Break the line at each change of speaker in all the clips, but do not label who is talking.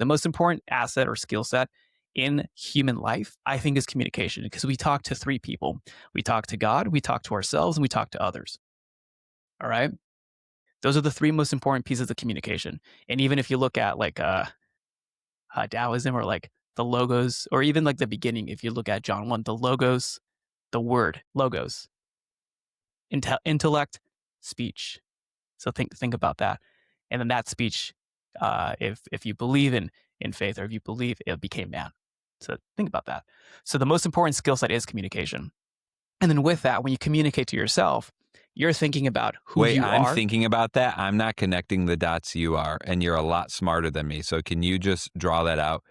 the most important asset or skill set in human life, I think, is communication, because we talk to three people. We talk to God, we talk to ourselves, and we talk to others. All right. Those are the three most important pieces of communication. And even if you look at like Taoism, or like the logos, or even like the beginning, if you look at John 1, the logos, the word logos, intellect, speech. So think about that. And then that speech, if you believe in faith, or if you believe, it became man. So think about that. So the most important skill set is communication. And then with that, when you communicate to yourself, you're thinking about who
Wait,
you
I'm
are.
thinking about that. I'm not connecting the dots you are, and you're a lot smarter than me. So can you just draw that out?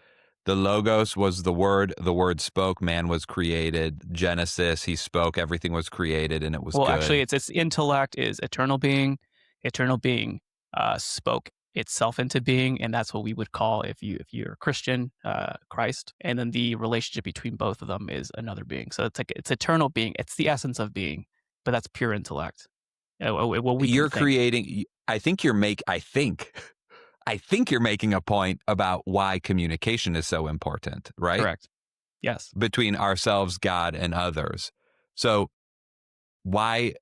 The logos was the word spoke, man was created. Genesis, he spoke, everything was created, and it was
Well,
good.
actually, it's intellect is eternal being. Eternal being spoke itself into being, and that's what we would call, if you're a Christian, Christ. And then the relationship between both of them is another being. So it's eternal being. It's the essence of being, but that's pure intellect. What we can
You're
think.
creating, I think you're making a point about why communication is so important, right?
Correct. Yes.
Between ourselves, God, and others. So why,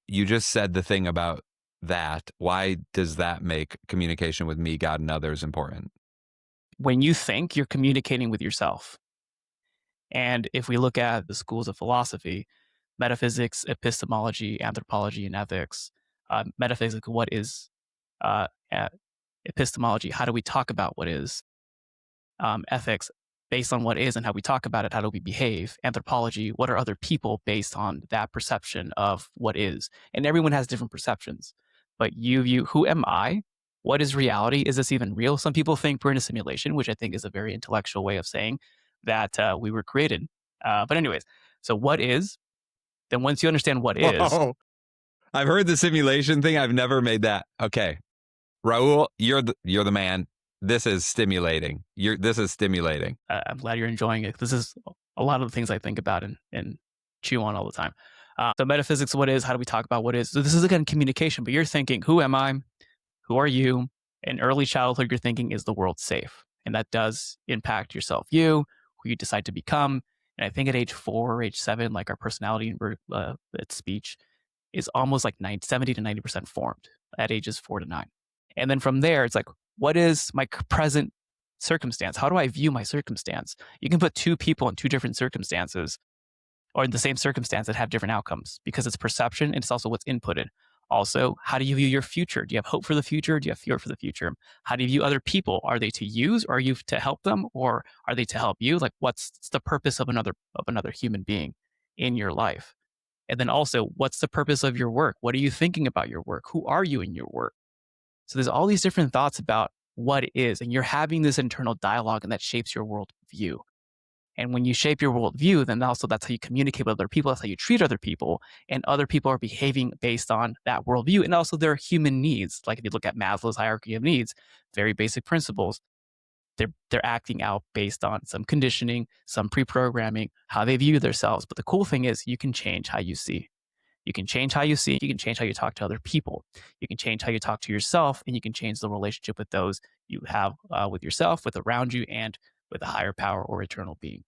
you just said the thing about that. Why does that make communication with me, God, and others important?
When you think, you're communicating with yourself. And if we look at the schools of philosophy, metaphysics, epistemology, anthropology, and ethics, metaphysics, what is uh, epistemology? How do we talk about what is? Ethics, based on what is and how we talk about it, how do we behave? Anthropology, what are other people based on that perception of what is? And everyone has different perceptions. But who am I? What is reality? Is this even real? Some people think we're in a simulation, which I think is a very intellectual way of saying that we were created. But anyways, so what is? Then once you understand what is,
Whoa. I've heard the simulation thing. I've never made that. Okay. Raul, you're the man. This is stimulating. This is stimulating.
I'm glad you're enjoying it. This is a lot of the things I think about and chew on all the time. So metaphysics, what is? How do we talk about what is? So this is, again, communication, but you're thinking, who am I? Who are you? In early childhood, you're thinking, is the world safe? And that does impact your self-view, who you decide to become. And I think at age 4 or age 7, like our personality and speech is almost like 70 to 90% formed at ages 4 to 9. And then from there, it's like, what is my present circumstance? How do I view my circumstance? You can put two people in two different circumstances, or in the same circumstance, that have different outcomes, because it's perception and it's also what's inputted. Also, how do you view your future? Do you have hope for the future? Do you have fear for the future? How do you view other people? Are they to use, or are you to help them, or are they to help you? Like, what's the purpose of another human being in your life? And then also, what's the purpose of your work? What are you thinking about your work? Who are you in your work? So there's all these different thoughts about what is, and you're having this internal dialogue, and that shapes your worldview. And when you shape your worldview, then also that's how you communicate with other people. That's how you treat other people. And other people are behaving based on that worldview, and also their human needs. Like if you look at Maslow's hierarchy of needs, very basic principles. They're acting out based on some conditioning, some pre-programming, how they view themselves. But the cool thing is you can change how you see. You can change how you see. You can change how you talk to other people. You can change how you talk to yourself, and you can change the relationship with those you have with yourself, with around you, and with a higher power or eternal being.